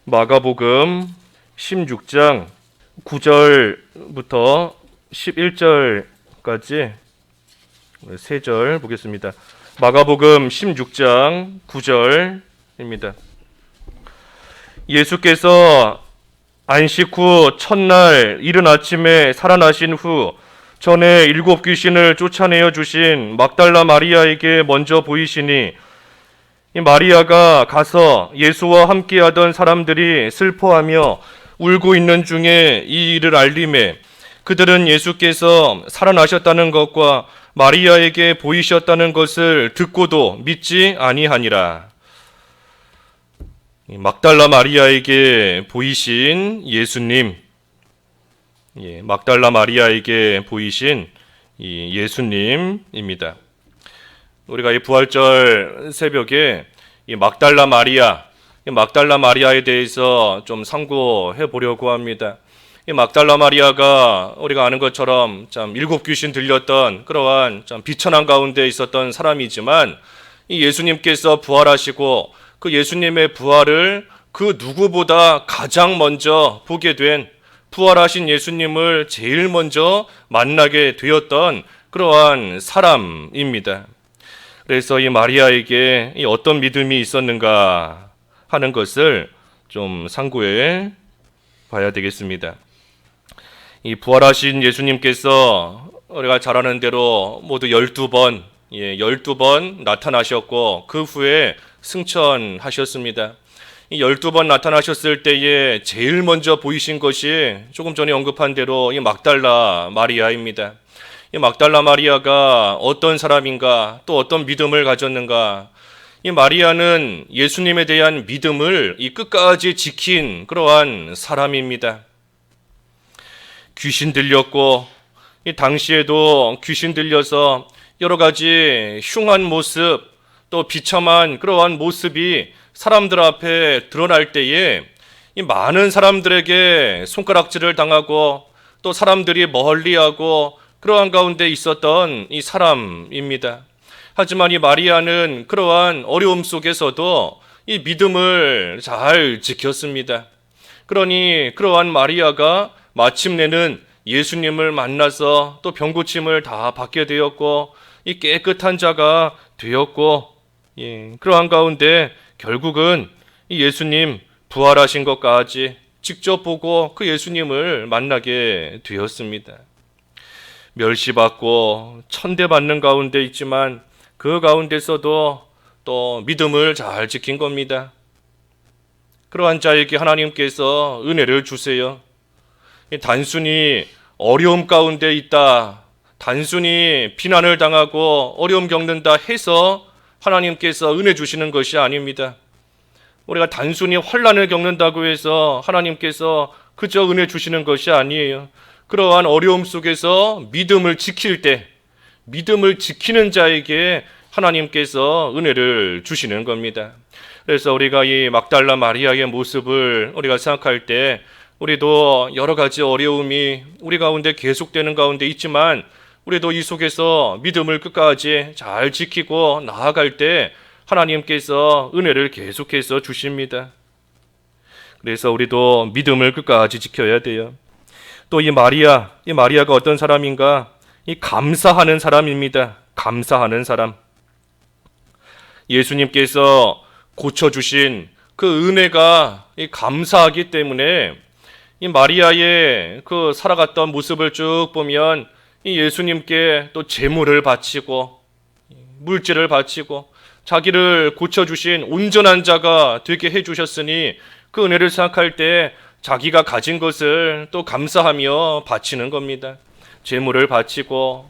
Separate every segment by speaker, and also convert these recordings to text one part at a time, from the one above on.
Speaker 1: 마가복음 16장 9절부터 11절까지 3절 보겠습니다. 마가복음 16장 9절입니다. 예수께서 안식 후 첫날 이른 아침에 살아나신 후 전에 7 귀신을 쫓아내어 주신 막달라 마리아에게 먼저 보이시니 이 마리아가 가서 예수와 함께하던 사람들이 슬퍼하며 울고 있는 중에 이 일을 알림해 그들은 예수께서 살아나셨다는 것과 마리아에게 보이셨다는 것을 듣고도 믿지 아니하니라. 막달라 마리아에게 보이신 예수님, 막달라 마리아에게 보이신 이 예수님입니다. 우리가 이 부활절 새벽에 이 막달라 마리아에 대해서 좀 상고해 보려고 합니다. 이 막달라 마리아가 우리가 아는 것처럼 참 7 귀신 들렸던 그러한 참 비천한 가운데 있었던 사람이지만 이 예수님께서 부활하시고 그 예수님의 부활을 그 누구보다 가장 먼저 보게 된 부활하신 예수님을 제일 먼저 만나게 되었던 그러한 사람입니다. 그래서 이 마리아에게 어떤 믿음이 있었는가 하는 것을 좀 상고해 봐야 되겠습니다. 이 부활하신 예수님께서 우리가 잘 아는 대로 모두 12번, 12번 나타나셨고 그 후에 승천하셨습니다. 이 12번 나타나셨을 때에 제일 먼저 보이신 것이 조금 전에 언급한 대로 이 막달라 마리아입니다. 이 막달라 마리아가 어떤 사람인가, 또 어떤 믿음을 가졌는가? 이 마리아는 예수님에 대한 믿음을 이 끝까지 지킨 그러한 사람입니다. 귀신 들렸고, 이 당시에도 귀신 들려서 여러 가지 흉한 모습, 또 비참한 그러한 모습이 사람들 앞에 드러날 때에 이 많은 사람들에게 손가락질을 당하고 또 사람들이 멀리하고 그러한 가운데 있었던 이 사람입니다. 하지만 이 마리아는 그러한 어려움 속에서도 이 믿음을 잘 지켰습니다. 그러니 그러한 마리아가 마침내는 예수님을 만나서 또 병고침을 다 받게 되었고 이 깨끗한 자가 되었고 그러한 가운데 결국은 이 예수님 부활하신 것까지 직접 보고 그 예수님을 만나게 되었습니다. 멸시받고 천대받는 가운데 있지만 그 가운데서도 또 믿음을 잘 지킨 겁니다. 그러한 자에게 하나님께서 은혜를 주세요. 단순히 어려움 가운데 있다, 단순히 비난을 당하고 어려움 겪는다 해서 하나님께서 은혜 주시는 것이 아닙니다. 우리가 단순히 환난을 겪는다고 해서 하나님께서 그저 은혜 주시는 것이 아니에요. 그러한 어려움 속에서 믿음을 지킬 때, 믿음을 지키는 자에게 하나님께서 은혜를 주시는 겁니다. 그래서 우리가 이 막달라 마리아의 모습을 우리가 생각할 때 우리도 여러 가지 어려움이 우리 가운데 계속되는 가운데 있지만 우리도 이 속에서 믿음을 끝까지 잘 지키고 나아갈 때 하나님께서 은혜를 계속해서 주십니다. 그래서 우리도 믿음을 끝까지 지켜야 돼요. 또 이 마리아가 어떤 사람인가? 이 감사하는 사람입니다. 감사하는 사람. 예수님께서 고쳐주신 그 은혜가 감사하기 때문에 이 마리아의 그 살아갔던 모습을 쭉 보면 이 예수님께 또 제물을 바치고 물질을 바치고 자기를 고쳐주신 온전한 자가 되게 해주셨으니 그 은혜를 생각할 때 자기가 가진 것을 또 감사하며 바치는 겁니다. 제물을 바치고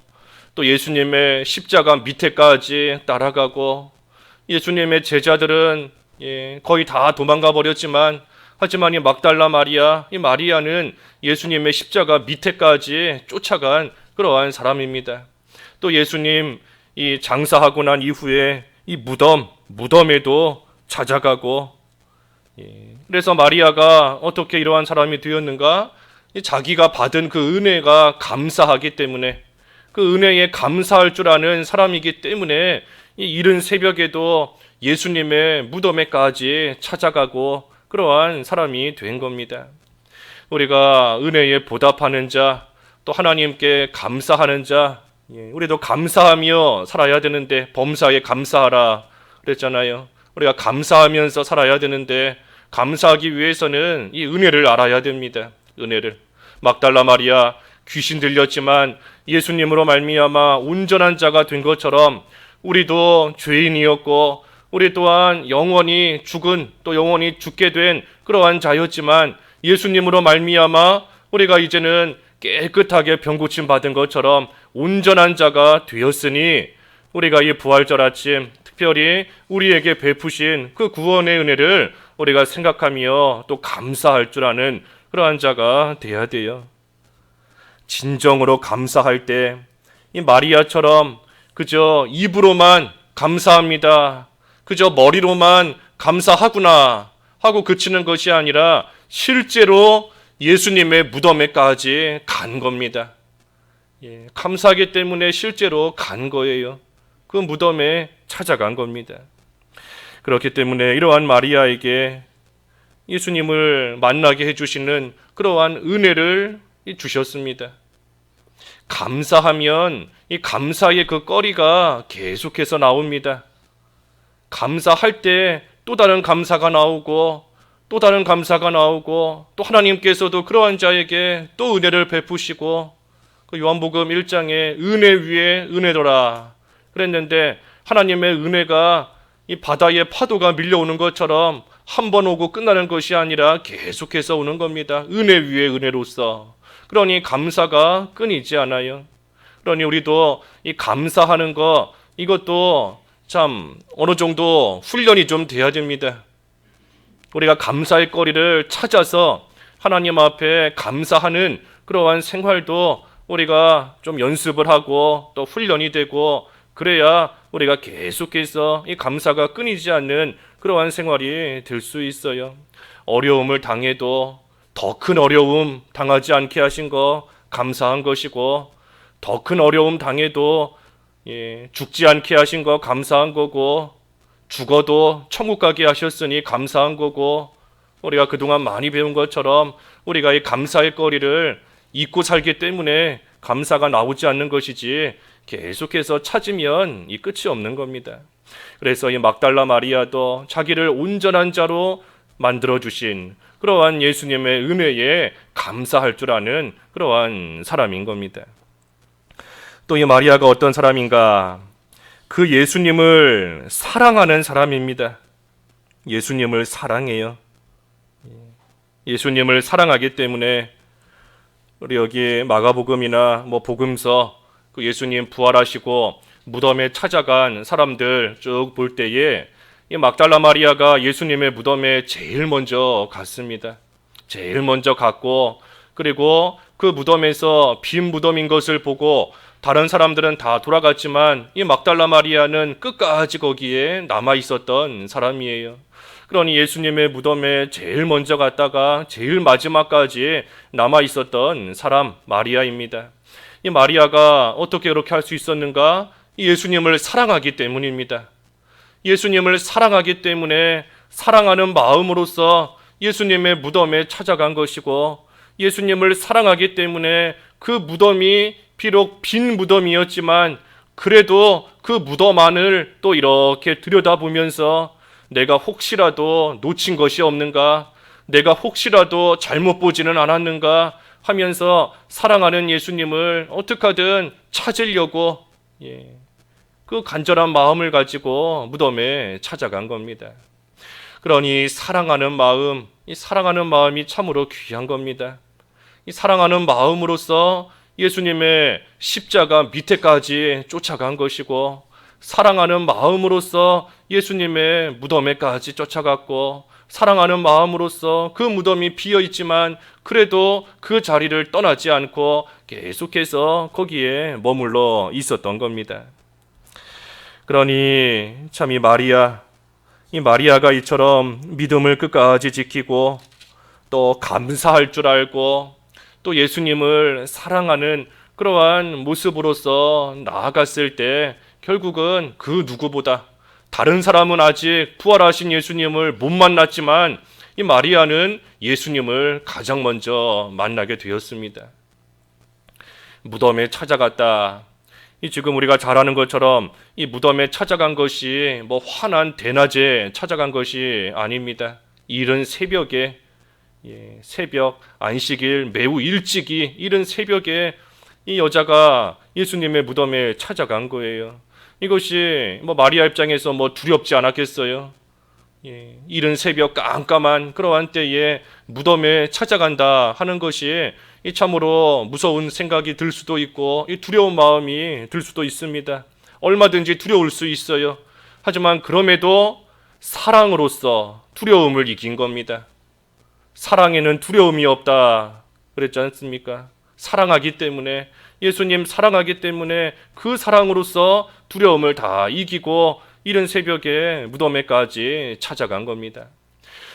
Speaker 1: 또 예수님의 십자가 밑에까지 따라가고 예수님의 제자들은 거의 다 도망가 버렸지만 하지만 이 막달라 마리아, 이 마리아는 예수님의 십자가 밑에까지 쫓아간 그러한 사람입니다. 또 예수님 이 장사하고 난 이후에 이 무덤에도 찾아가고 그래서 마리아가 어떻게 이러한 사람이 되었는가? 자기가 받은 그 은혜가 감사하기 때문에 그 은혜에 감사할 줄 아는 사람이기 때문에 이 이른 새벽에도 예수님의 무덤에까지 찾아가고 그러한 사람이 된 겁니다. 우리가 은혜에 보답하는 자, 또 하나님께 감사하는 자, 우리도 감사하며 살아야 되는데 범사에 감사하라 그랬잖아요. 우리가 감사하면서 살아야 되는데 감사하기 위해서는 이 은혜를 알아야 됩니다. 은혜를. 막달라 마리아 귀신 들렸지만 예수님으로 말미암아 온전한 자가 된 것처럼 우리도 죄인이었고 우리 또한 영원히 죽은 또 영원히 죽게 된 그러한 자였지만 예수님으로 말미암아 우리가 이제는 깨끗하게 병고침 받은 것처럼 온전한 자가 되었으니 우리가 이 부활절 아침 특별히 우리에게 베푸신 그 구원의 은혜를 우리가 생각하며 또 감사할 줄 아는 그러한 자가 돼야 돼요. 진정으로 감사할 때 이 마리아처럼 그저 입으로만 감사합니다, 그저 머리로만 감사하구나 하고 그치는 것이 아니라 실제로 예수님의 무덤에까지 간 겁니다. 감사하기 때문에 실제로 간 거예요. 그 무덤에 찾아간 겁니다. 그렇기 때문에 이러한 마리아에게 예수님을 만나게 해주시는 그러한 은혜를 주셨습니다. 감사하면 이 감사의 그 거리가 계속해서 나옵니다. 감사할 때 또 다른 감사가 나오고 또 다른 감사가 나오고 또 하나님께서도 그러한 자에게 또 은혜를 베푸시고 그 요한복음 1장에 은혜 위에 은혜더라 그랬는데 하나님의 은혜가 이 바다의 파도가 밀려오는 것처럼 한 번 오고 끝나는 것이 아니라 계속해서 오는 겁니다. 은혜 위에 은혜로서. 그러니 감사가 끊이지 않아요. 그러니 우리도 이 감사하는 거 이것도 참 어느 정도 훈련이 좀 돼야 됩니다. 우리가 감사의 거리를 찾아서 하나님 앞에 감사하는 그러한 생활도 우리가 좀 연습을 하고 또 훈련이 되고 그래야 우리가 계속해서 이 감사가 끊이지 않는 그러한 생활이 될 수 있어요. 어려움을 당해도 더 큰 어려움 당하지 않게 하신 거 감사한 것이고 더 큰 어려움 당해도 죽지 않게 하신 거 감사한 거고 죽어도 천국 가게 하셨으니 감사한 거고 우리가 그동안 많이 배운 것처럼 우리가 이 감사의 거리를 잊고 살기 때문에 감사가 나오지 않는 것이지 계속해서 찾으면 이 끝이 없는 겁니다. 그래서 이 막달라 마리아도 자기를 온전한 자로 만들어주신 그러한 예수님의 은혜에 감사할 줄 아는 그러한 사람인 겁니다. 또 이 마리아가 어떤 사람인가? 그 예수님을 사랑하는 사람입니다. 예수님을 사랑해요. 예수님을 사랑하기 때문에 우리 여기 마가복음이나 복음서 그 예수님 부활하시고 무덤에 찾아간 사람들 쭉 볼 때에 이 막달라 마리아가 예수님의 무덤에 제일 먼저 갔습니다. 제일 먼저 갔고 그리고 그 무덤에서 빈 무덤인 것을 보고 다른 사람들은 다 돌아갔지만 이 막달라 마리아는 끝까지 거기에 남아 있었던 사람이에요. 그러니 예수님의 무덤에 제일 먼저 갔다가 제일 마지막까지 남아 있었던 사람 마리아입니다. 이 마리아가 어떻게 그렇게 할 수 있었는가? 예수님을 사랑하기 때문입니다. 예수님을 사랑하기 때문에 사랑하는 마음으로서 예수님의 무덤에 찾아간 것이고 예수님을 사랑하기 때문에 그 무덤이 비록 빈 무덤이었지만 그래도 그 무덤 안을 또 이렇게 들여다보면서 내가 혹시라도 놓친 것이 없는가, 내가 혹시라도 잘못 보지는 않았는가 하면서 사랑하는 예수님을 어떻게 하든 찾으려고 그 간절한 마음을 가지고 무덤에 찾아간 겁니다. 그러니 사랑하는 마음, 이 사랑하는 마음이 참으로 귀한 겁니다. 이 사랑하는 마음으로서 예수님의 십자가 밑에까지 쫓아간 것이고 사랑하는 마음으로서 예수님의 무덤에까지 쫓아갔고 사랑하는 마음으로서 그 무덤이 비어있지만 그래도 그 자리를 떠나지 않고 계속해서 거기에 머물러 있었던 겁니다. 그러니 참 이 마리아가 이처럼 믿음을 끝까지 지키고 또 감사할 줄 알고 또 예수님을 사랑하는 그러한 모습으로서 나아갔을 때 결국은 그 누구보다 다른 사람은 아직 부활하신 예수님을 못 만났지만 이 마리아는 예수님을 가장 먼저 만나게 되었습니다. 무덤에 찾아갔다. 이 지금 우리가 잘 아는 것처럼 이 무덤에 찾아간 것이 뭐 환한 대낮에 찾아간 것이 아닙니다. 이른 새벽에, 새벽 안식일 매우 일찍이 이른 새벽에 이 여자가 예수님의 무덤에 찾아간 거예요. 이것이 뭐 마리아 입장에서 뭐 두렵지 않았겠어요? 이른 새벽 깜깜한 그러한 때에 무덤에 찾아간다 하는 것이 참으로 무서운 생각이 들 수도 있고 두려운 마음이 들 수도 있습니다. 얼마든지 두려울 수 있어요. 하지만 그럼에도 사랑으로서 두려움을 이긴 겁니다. 사랑에는 두려움이 없다 그랬지 않습니까? 사랑하기 때문에, 예수님 사랑하기 때문에 그 사랑으로서 두려움을 다 이기고 이른 새벽에 무덤에까지 찾아간 겁니다.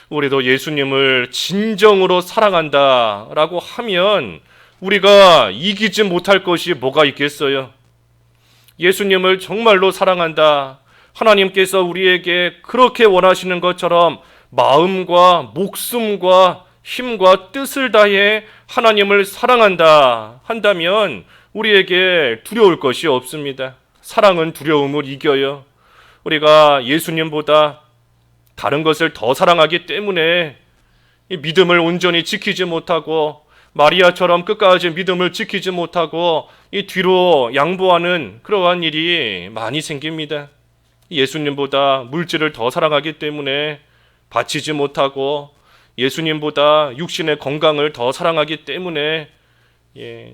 Speaker 1: 우리도 예수님을 진정으로 사랑한다라고 하면 우리가 이기지 못할 것이 뭐가 있겠어요? 예수님을 정말로 사랑한다. 하나님께서 우리에게 그렇게 원하시는 것처럼 마음과 목숨과 힘과 뜻을 다해 하나님을 사랑한다 한다면 우리에게 두려울 것이 없습니다. 사랑은 두려움을 이겨요. 우리가 예수님보다 다른 것을 더 사랑하기 때문에 이 믿음을 온전히 지키지 못하고 마리아처럼 끝까지 믿음을 지키지 못하고 이 뒤로 양보하는 그러한 일이 많이 생깁니다. 예수님보다 물질을 더 사랑하기 때문에 바치지 못하고 예수님보다 육신의 건강을 더 사랑하기 때문에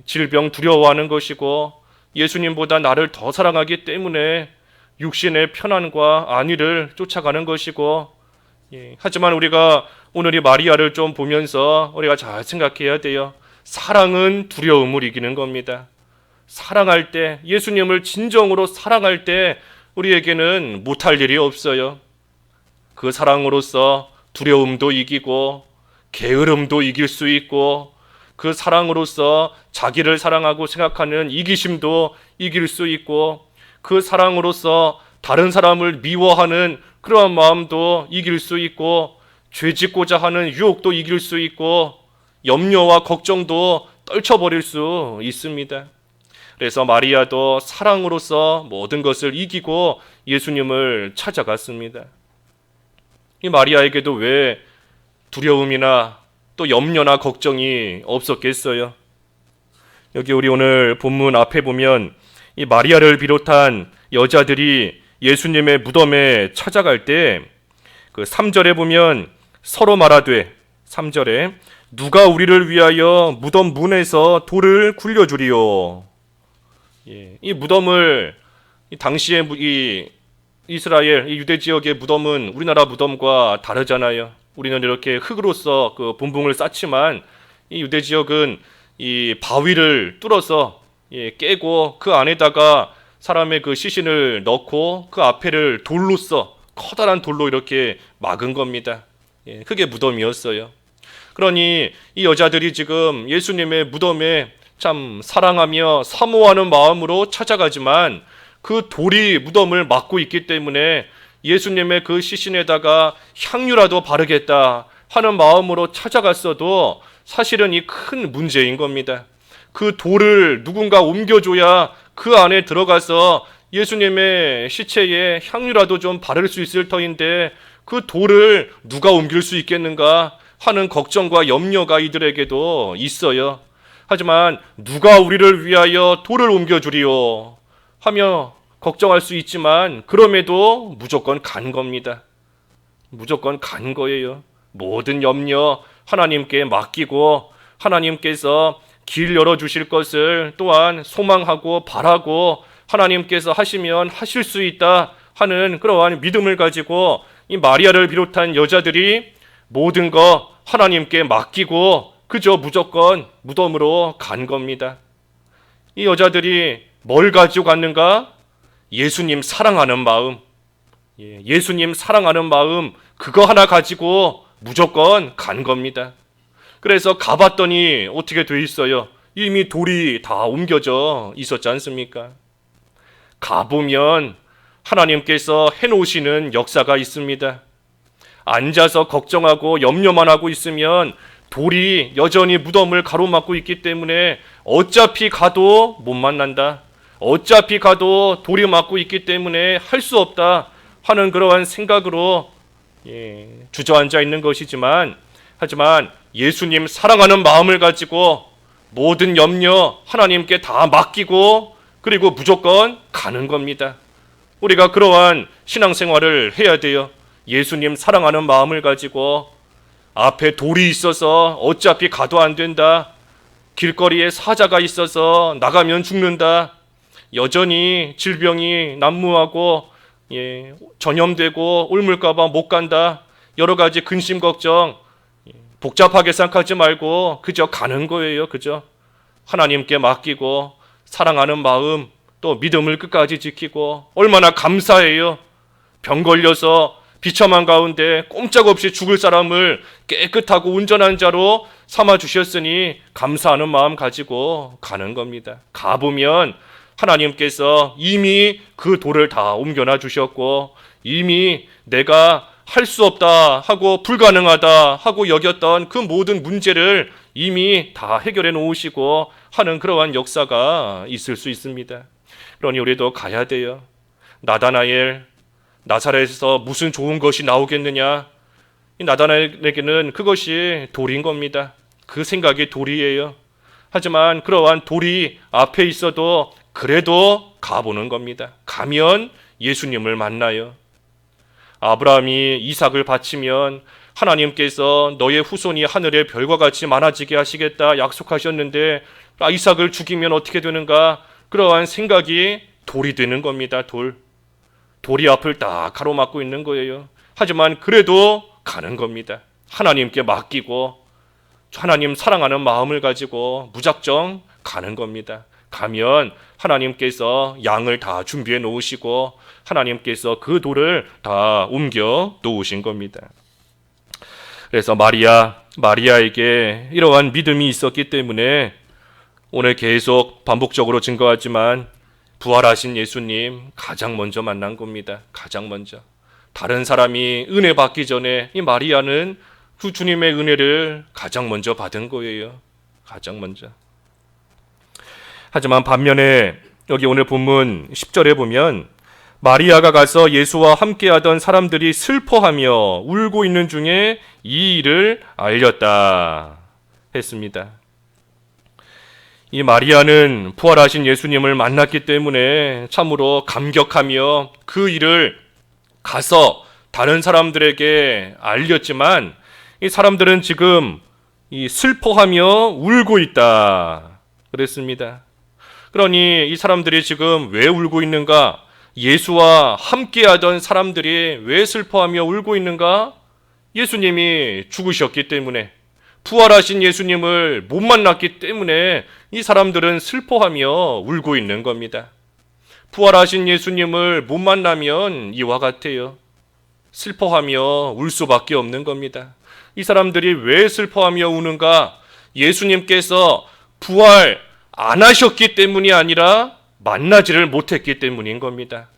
Speaker 1: 질병 두려워하는 것이고 예수님보다 나를 더 사랑하기 때문에 육신의 편안과 안위를 쫓아가는 것이고 하지만 우리가 오늘 이 마리아를 좀 보면서 우리가 잘 생각해야 돼요. 사랑은 두려움을 이기는 겁니다. 사랑할 때, 예수님을 진정으로 사랑할 때 우리에게는 못할 일이 없어요. 그 사랑으로서 두려움도 이기고 게으름도 이길 수 있고 그 사랑으로서 자기를 사랑하고 생각하는 이기심도 이길 수 있고 그 사랑으로서 다른 사람을 미워하는 그러한 마음도 이길 수 있고 죄짓고자 하는 유혹도 이길 수 있고 염려와 걱정도 떨쳐버릴 수 있습니다. 그래서 마리아도 사랑으로서 모든 것을 이기고 예수님을 찾아갔습니다. 이 마리아에게도 왜 두려움이나 또 염려나 걱정이 없었겠어요? 여기 우리 오늘 본문 앞에 보면 이 마리아를 비롯한 여자들이 예수님의 무덤에 찾아갈 때 그 3절에 보면 서로 말하되 3절에 누가 우리를 위하여 무덤 문에서 돌을 굴려주리요. 이 무덤을 당시의 이 이스라엘 이 유대 지역의 무덤은 우리나라 무덤과 다르잖아요. 우리는 이렇게 흙으로서 그 분봉을 쌓지만 이 유대 지역은 이 바위를 뚫어서 깨고 그 안에다가 사람의 그 시신을 넣고 그 앞에를 돌로써 커다란 돌로 이렇게 막은 겁니다. 그게 무덤이었어요. 그러니 이 여자들이 지금 예수님의 무덤에 참 사랑하며 사모하는 마음으로 찾아가지만 그 돌이 무덤을 막고 있기 때문에 예수님의 그 시신에다가 향유라도 바르겠다 하는 마음으로 찾아갔어도 사실은 이 큰 문제인 겁니다. 그 돌을 누군가 옮겨줘야 그 안에 들어가서 예수님의 시체에 향유라도 좀 바를 수 있을 터인데 그 돌을 누가 옮길 수 있겠는가 하는 걱정과 염려가 이들에게도 있어요. 하지만 누가 우리를 위하여 돌을 옮겨주리요 하며 걱정할 수 있지만 그럼에도 무조건 간 겁니다. 무조건 간 거예요. 모든 염려 하나님께 맡기고 하나님께서 길 열어주실 것을 또한 소망하고 바라고 하나님께서 하시면 하실 수 있다 하는 그러한 믿음을 가지고 이 마리아를 비롯한 여자들이 모든 거 하나님께 맡기고 그저 무조건 무덤으로 간 겁니다. 이 여자들이 뭘 가지고 갔는가? 예수님 사랑하는 마음, 예수님 사랑하는 마음 그거 하나 가지고 무조건 간 겁니다. 그래서 가봤더니 어떻게 돼 있어요? 이미 돌이 다 옮겨져 있었지 않습니까? 가보면 하나님께서 해놓으시는 역사가 있습니다. 앉아서 걱정하고 염려만 하고 있으면 돌이 여전히 무덤을 가로막고 있기 때문에 어차피 가도 못 만난다. 어차피 가도 돌이 막고 있기 때문에 할 수 없다 하는 그러한 생각으로 주저앉아 있는 것이지만, 하지만 예수님 사랑하는 마음을 가지고 모든 염려 하나님께 다 맡기고 그리고 무조건 가는 겁니다. 우리가 그러한 신앙생활을 해야 돼요. 예수님 사랑하는 마음을 가지고 앞에 돌이 있어서 어차피 가도 안 된다. 길거리에 사자가 있어서 나가면 죽는다. 여전히 질병이 난무하고 전염되고 옮을까봐 못 간다. 여러 가지 근심 걱정 복잡하게 생각하지 말고 그저 가는 거예요. 그저 하나님께 맡기고 사랑하는 마음 또 믿음을 끝까지 지키고 얼마나 감사해요. 병 걸려서 비참한 가운데 꼼짝없이 죽을 사람을 깨끗하고 온전한 자로 삼아 주셨으니 감사하는 마음 가지고 가는 겁니다. 가보면 하나님께서 이미 그 돌을 다 옮겨놔 주셨고 이미 내가 할 수 없다 하고 불가능하다 하고 여겼던 그 모든 문제를 이미 다 해결해 놓으시고 하는 그러한 역사가 있을 수 있습니다. 그러니 우리도 가야 돼요. 나다나엘, 나사렛에서 무슨 좋은 것이 나오겠느냐? 이 나다나엘에게는 그것이 돌인 겁니다. 그 생각이 돌이에요. 하지만 그러한 돌이 앞에 있어도 그래도 가보는 겁니다. 가면 예수님을 만나요. 아브라함이 이삭을 바치면 하나님께서 너의 후손이 하늘의 별과 같이 많아지게 하시겠다 약속하셨는데 이삭을 죽이면 어떻게 되는가? 그러한 생각이 돌이 되는 겁니다. 돌이 앞을 딱 가로막고 있는 거예요. 하지만 그래도 가는 겁니다. 하나님께 맡기고 하나님 사랑하는 마음을 가지고 무작정 가는 겁니다. 가면 하나님께서 양을 다 준비해 놓으시고 하나님께서 그 돌을 다 옮겨 놓으신 겁니다. 그래서 마리아에게 이러한 믿음이 있었기 때문에 오늘 계속 반복적으로 증거하지만 부활하신 예수님 가장 먼저 만난 겁니다. 가장 먼저. 다른 사람이 은혜 받기 전에 이 마리아는 그 주님의 은혜를 가장 먼저 받은 거예요. 가장 먼저. 하지만 반면에 여기 오늘 본문 10절에 보면 마리아가 가서 예수와 함께하던 사람들이 슬퍼하며 울고 있는 중에 이 일을 알렸다 했습니다. 이 마리아는 부활하신 예수님을 만났기 때문에 참으로 감격하며 그 일을 가서 다른 사람들에게 알렸지만 이 사람들은 지금 슬퍼하며 울고 있다 그랬습니다. 그러니 이 사람들이 지금 왜 울고 있는가? 예수와 함께하던 사람들이 왜 슬퍼하며 울고 있는가? 예수님이 죽으셨기 때문에, 부활하신 예수님을 못 만났기 때문에 이 사람들은 슬퍼하며 울고 있는 겁니다. 부활하신 예수님을 못 만나면 이와 같아요. 슬퍼하며 울 수밖에 없는 겁니다. 이 사람들이 왜 슬퍼하며 우는가? 예수님께서 부활 안 하셨기 때문이 아니라 만나지를 못했기 때문인 겁니다.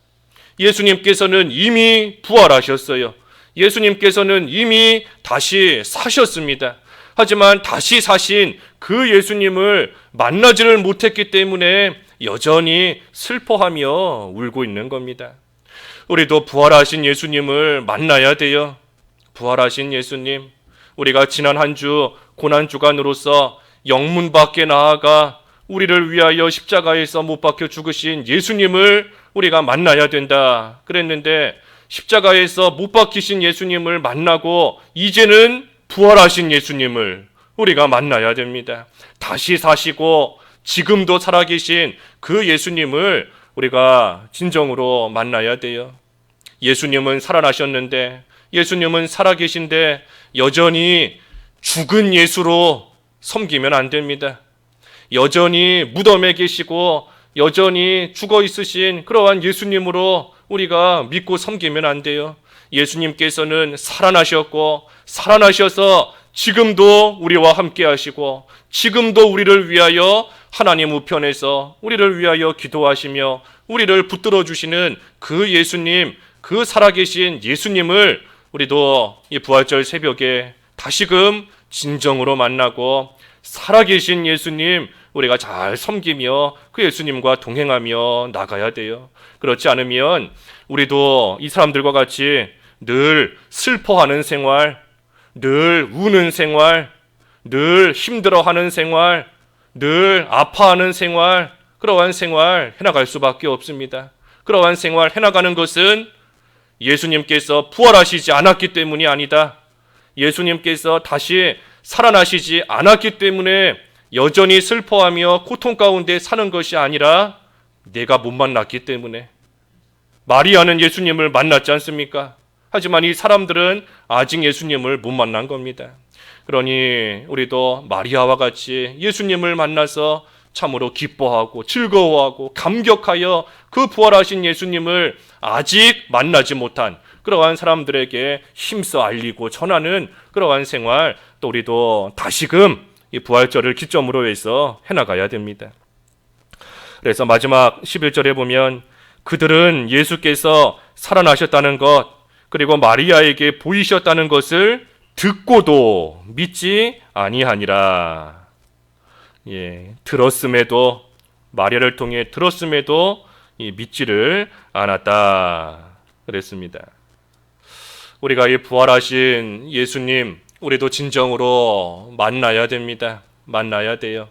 Speaker 1: 예수님께서는 이미 부활하셨어요. 예수님께서는 이미 다시 사셨습니다. 하지만 다시 사신 그 예수님을 만나지를 못했기 때문에 여전히 슬퍼하며 울고 있는 겁니다. 우리도 부활하신 예수님을 만나야 돼요. 부활하신 예수님, 우리가 지난 한 주 고난주간으로서 영문 밖에 나아가 우리를 위하여 십자가에서 못 박혀 죽으신 예수님을 우리가 만나야 된다 그랬는데, 십자가에서 못 박히신 예수님을 만나고 이제는 부활하신 예수님을 우리가 만나야 됩니다. 다시 사시고 지금도 살아계신 그 예수님을 우리가 진정으로 만나야 돼요. 예수님은 살아나셨는데, 예수님은 살아계신데 여전히 죽은 예수로 섬기면 안 됩니다. 여전히 무덤에 계시고 여전히 죽어 있으신 그러한 예수님으로 우리가 믿고 섬기면 안 돼요. 예수님께서는 살아나셨고 살아나셔서 지금도 우리와 함께 하시고 지금도 우리를 위하여 하나님 우편에서 우리를 위하여 기도하시며 우리를 붙들어 주시는 그 예수님, 그 살아계신 예수님을 우리도 이 부활절 새벽에 다시금 진정으로 만나고 살아계신 예수님 우리가 잘 섬기며 그 예수님과 동행하며 나가야 돼요. 그렇지 않으면 우리도 이 사람들과 같이 늘 슬퍼하는 생활, 늘 우는 생활, 늘 힘들어하는 생활, 늘 아파하는 생활, 그러한 생활 해나갈 수밖에 없습니다. 그러한 생활 해나가는 것은 예수님께서 부활하시지 않았기 때문이 아니다. 예수님께서 다시 살아나시지 않았기 때문에 여전히 슬퍼하며 고통 가운데 사는 것이 아니라 내가 못 만났기 때문에. 마리아는 예수님을 만났지 않습니까? 하지만 이 사람들은 아직 예수님을 못 만난 겁니다. 그러니 우리도 마리아와 같이 예수님을 만나서 참으로 기뻐하고 즐거워하고 감격하여 그 부활하신 예수님을 아직 만나지 못한 그러한 사람들에게 힘써 알리고 전하는 그러한 생활, 또 우리도 다시금 이 부활절을 기점으로 해서 해나가야 됩니다. 그래서 마지막 11절에 보면 그들은 예수께서 살아나셨다는 것, 그리고 마리아에게 보이셨다는 것을 듣고도 믿지 아니하니라. 들었음에도, 마리아를 통해 들었음에도 믿지를 않았다 그랬습니다. 우리가 이 부활하신 예수님 우리도 진정으로 만나야 됩니다. 만나야 돼요.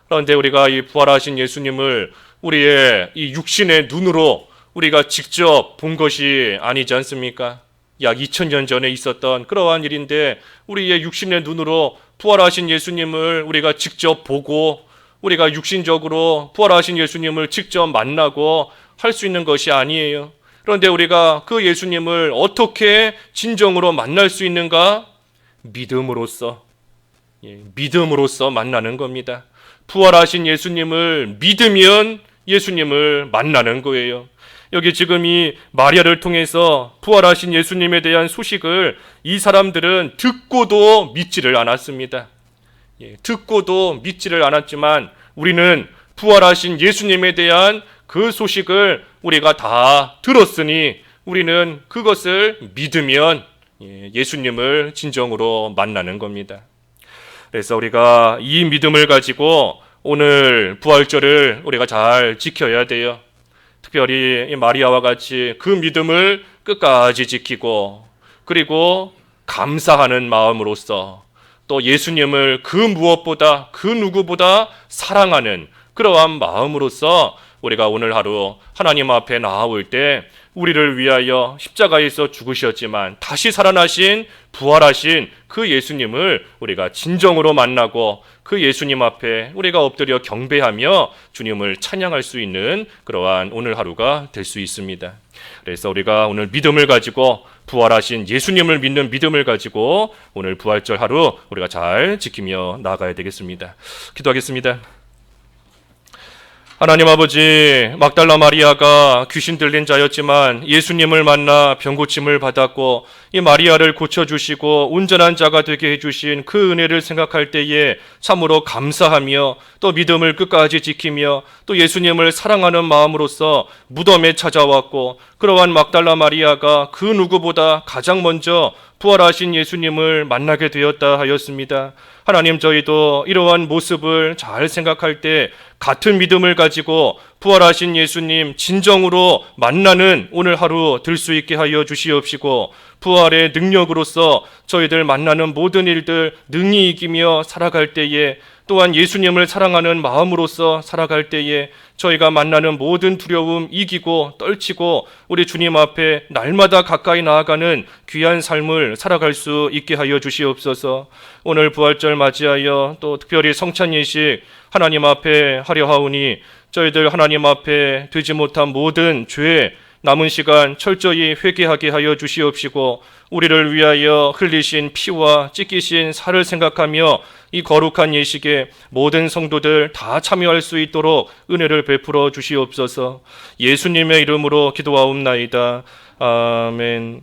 Speaker 1: 그런데 우리가 이 부활하신 예수님을 우리의 이 육신의 눈으로 우리가 직접 본 것이 아니지 않습니까? 약 2000년 전에 있었던 그러한 일인데 우리의 육신의 눈으로 부활하신 예수님을 우리가 직접 보고 우리가 육신적으로 부활하신 예수님을 직접 만나고 할 수 있는 것이 아니에요. 그런데 우리가 그 예수님을 어떻게 진정으로 만날 수 있는가? 믿음으로써 만나는 겁니다. 부활하신 예수님을 믿으면 예수님을 만나는 거예요. 여기 지금 이 마리아를 통해서 부활하신 예수님에 대한 소식을 이 사람들은 듣고도 믿지를 않았습니다. 듣고도 믿지를 않았지만 우리는 부활하신 예수님에 대한 그 소식을 우리가 다 들었으니 우리는 그것을 믿으면 예수님을 진정으로 만나는 겁니다. 그래서 우리가 이 믿음을 가지고 오늘 부활절을 우리가 잘 지켜야 돼요. 특별히 이 마리아와 같이 그 믿음을 끝까지 지키고 그리고 감사하는 마음으로써 또 예수님을 그 무엇보다 그 누구보다 사랑하는 그러한 마음으로써 우리가 오늘 하루 하나님 앞에 나아올 때 우리를 위하여 십자가에서 죽으셨지만 다시 살아나신 부활하신 그 예수님을 우리가 진정으로 만나고 그 예수님 앞에 우리가 엎드려 경배하며 주님을 찬양할 수 있는 그러한 오늘 하루가 될 수 있습니다. 그래서 우리가 오늘 믿음을 가지고 부활하신 예수님을 믿는 믿음을 가지고 오늘 부활절 하루 우리가 잘 지키며 나아가야 되겠습니다. 기도하겠습니다. 하나님 아버지, 막달라 마리아가 귀신 들린 자였지만 예수님을 만나 병고침을 받았고 이 마리아를 고쳐주시고 온전한 자가 되게 해주신 그 은혜를 생각할 때에 참으로 감사하며 또 믿음을 끝까지 지키며 또 예수님을 사랑하는 마음으로서 무덤에 찾아왔고 그러한 막달라 마리아가 그 누구보다 가장 먼저 부활하신 예수님을 만나게 되었다 하였습니다. 하나님, 저희도 이러한 모습을 잘 생각할 때 같은 믿음을 가지고 부활하신 예수님 진정으로 만나는 오늘 하루 될 수 있게 하여 주시옵시고 부활의 능력으로서 저희들 만나는 모든 일들 능히 이기며 살아갈 때에 또한 예수님을 사랑하는 마음으로서 살아갈 때에 저희가 만나는 모든 두려움 이기고 떨치고 우리 주님 앞에 날마다 가까이 나아가는 귀한 삶을 살아갈 수 있게 하여 주시옵소서. 오늘 부활절 맞이하여 또 특별히 성찬 예식 하나님 앞에 하려 하오니 저희들 하나님 앞에 되지 못한 모든 죄 남은 시간 철저히 회개하게 하여 주시옵시고 우리를 위하여 흘리신 피와 찢기신 살을 생각하며 이 거룩한 예식에 모든 성도들 다 참여할 수 있도록 은혜를 베풀어 주시옵소서. 예수님의 이름으로 기도하옵나이다. 아멘.